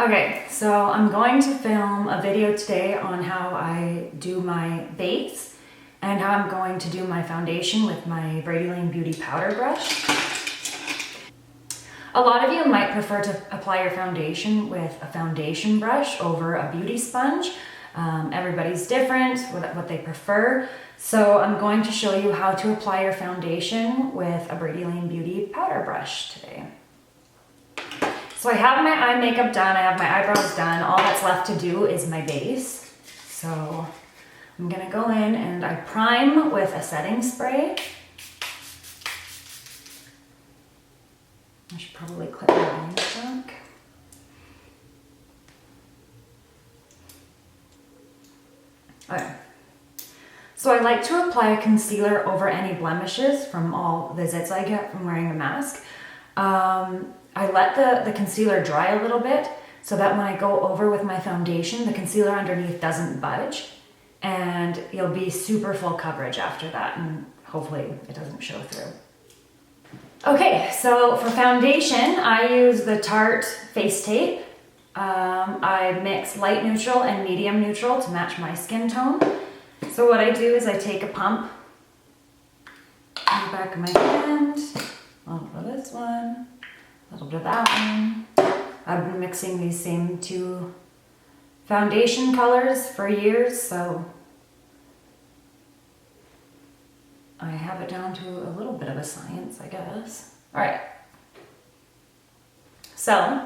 Okay, so I'm going to film a video today on how I do my base and how I'm going to do my foundation with my Brady Layne Beauty powder brush. A lot of you might prefer to apply your foundation with a foundation brush over a beauty sponge. Everybody's different, what they prefer. So I'm going to show you how to apply your foundation with a Brady Layne Beauty powder brush today. So I have my eye makeup done, I have my eyebrows done. All that's left to do is my base. So I'm gonna go in and I prime with a setting spray. I should probably clip my lines back. Okay. So I like to apply a concealer over any blemishes from all the zits I get from wearing a mask. I let the concealer dry a little bit so that when I go over with my foundation, the concealer underneath doesn't budge and you'll be super full coverage after that, and hopefully it doesn't show through. Okay, so for foundation, I use the Tarte Face Tape. I mix light neutral and medium neutral to match my skin tone. So what I do is I take a pump in the back of my hand, a little bit of this one, a little bit of that one. I've been mixing these same two foundation colors for years, so I have it down to a little bit of a science, I guess. All right, so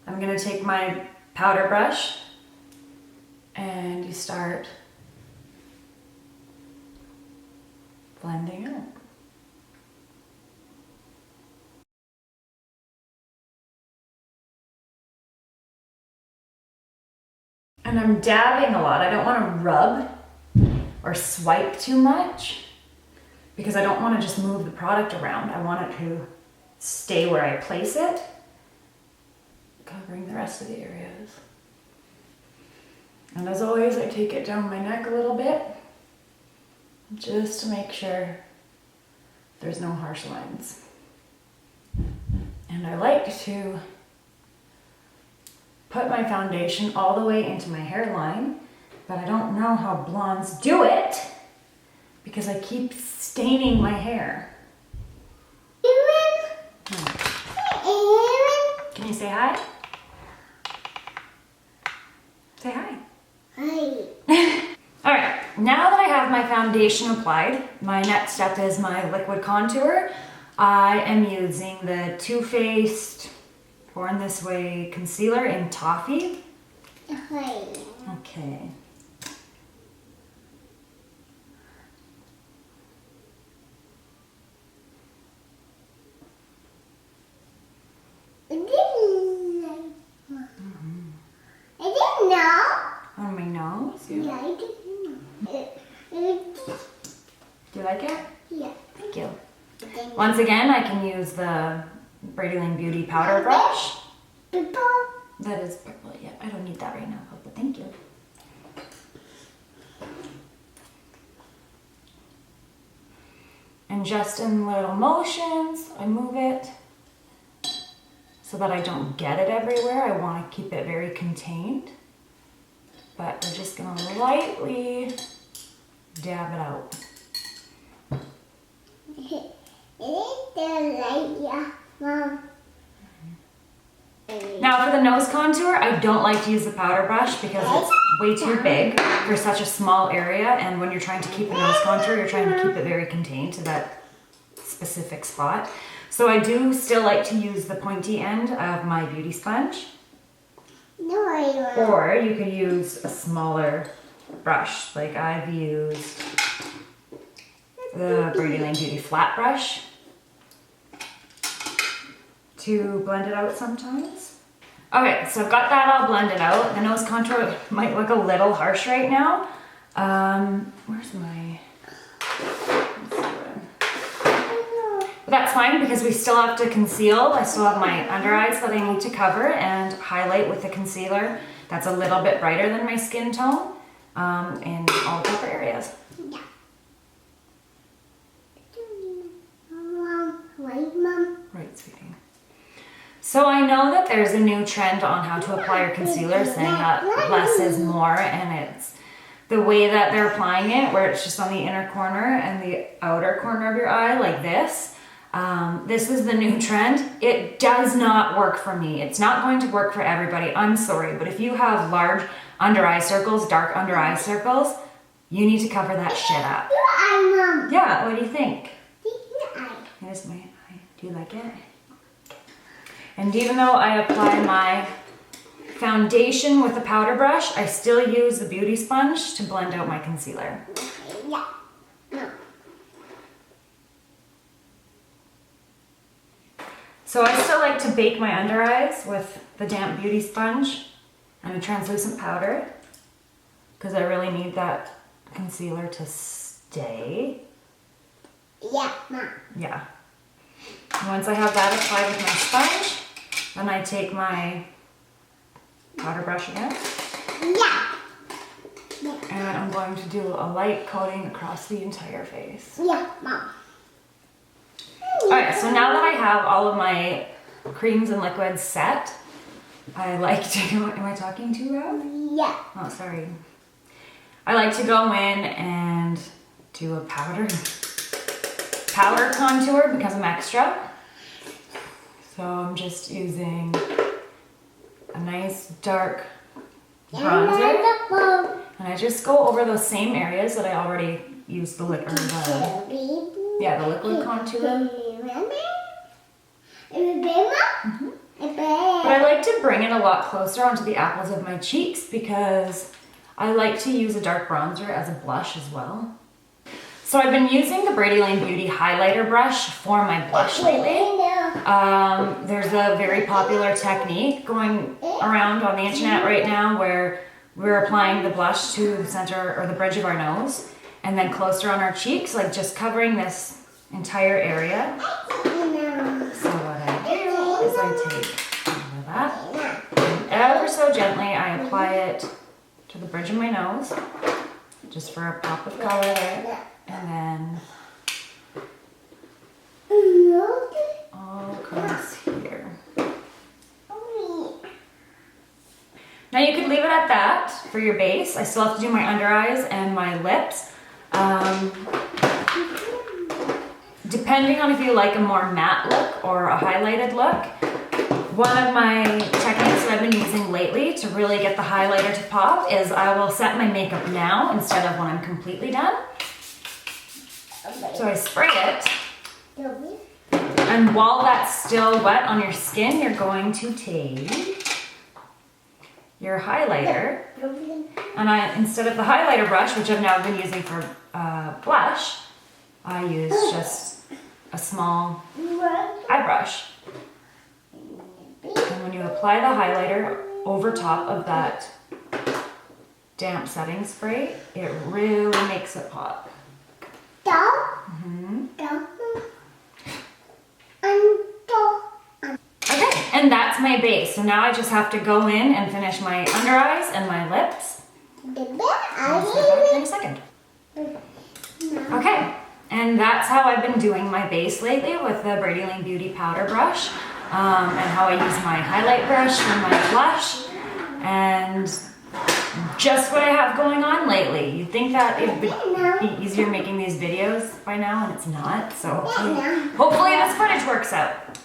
I'm gonna take my powder brush and you start blending out. And I'm dabbing a lot. I don't want to rub or swipe too much because I don't want to just move the product around. I want it to stay where I place it, covering the rest of the areas. And as always, I take it down my neck a little bit just to make sure there's no harsh lines. And I like to put my foundation all the way into my hairline, but I don't know how blondes do it because I keep staining my hair. Can you say hi? Say hi. Hi. All right, now that I have my foundation applied, my next step is my liquid contour. I am using the Too Faced Born This Way concealer in Toffee. Hi. Okay. I didn't know. On my nose? Yeah, I didn't know. Do you like it? Yeah. Thank you. Once again, I can use the Brady Layne Beauty powder brush. Purple. That is purple, yeah. I don't need that right now, but thank you. And just in little motions, I move it so that I don't get it everywhere. I want to keep it very contained. But we're just going to lightly dab it out. Mom. Now for the nose contour, I don't like to use the powder brush because it's way too big for such a small area, and when you're trying to keep a nose contour, you're trying to keep it very contained to that specific spot. So I do still like to use the pointy end of my beauty sponge. No, I don't. Or you could use a smaller brush, like I've used the Brady Layne Beauty flat brush to blend it out sometimes. Okay, so I've got that all blended out. The nose contour might look a little harsh right now. Where's my... But that's fine because we still have to conceal. I still have my under eyes that I need to cover and highlight with the concealer that's a little bit brighter than my skin tone in all the upper areas. Yeah. Mom, right, Mom? Right, sweetie. So I know that there's a new trend on how to apply your concealer, saying that less is more, and it's the way that they're applying it, where it's just on the inner corner and the outer corner of your eye, like this. This is the new trend. It does not work for me. It's not going to work for everybody. I'm sorry, but if you have large under eye circles, dark under eye circles, you need to cover that shit up. Yeah, what do you think? Here's my eye. Do you like it? And even though I apply my foundation with a powder brush, I still use the beauty sponge to blend out my concealer. Yeah. No. So I still like to bake my under eyes with the damp beauty sponge and a translucent powder because I really need that concealer to stay. Yeah, Mom. Yeah. And once I have that applied with my sponge, then I take my powder brush again. Yeah. And I'm going to do a light coating across the entire face. Yeah, Mom. Alright, so now that I have all of my creams and liquids set, I like to, am I talking too loud? Yeah. Oh, sorry. I like to go in and do a powder contour because I'm extra. So I'm just using a nice dark bronzer. And I just go over those same areas that I already used the liquid contour. Mm-hmm. But I like to bring it a lot closer onto the apples of my cheeks because I like to use a dark bronzer as a blush as well. So I've been using the Brady Layne Beauty highlighter brush for my blush lately. There's a very popular technique going around on the internet right now where we're applying the blush to the center or the bridge of our nose and then closer on our cheeks, like just covering this entire area. So what I do is I take some of that and ever so gently I apply it to the bridge of my nose just for a pop of color there. And then all across here. Now you could leave it at that for your base. I still have to do my under eyes and my lips. Depending on if you like a more matte look or a highlighted look, one of my techniques that I've been using lately to really get the highlighter to pop is I will set my makeup now instead of when I'm completely done. So I spray it, and while that's still wet on your skin, you're going to take your highlighter, and instead of the highlighter brush, which I've now been using for blush, I use just a small eye brush. And when you apply the highlighter over top of that damp setting spray, it really makes it pop. Okay, and that's my base. So now I just have to go in and finish my under eyes and my lips. I'll step back in a second. Okay, and that's how I've been doing my base lately with the Brady Layne Beauty Powder Brush, and how I use my highlight brush for my blush, and just what I have going on lately. You'd think that it would be easier making these videos by now, and it's not. So hopefully this footage works out.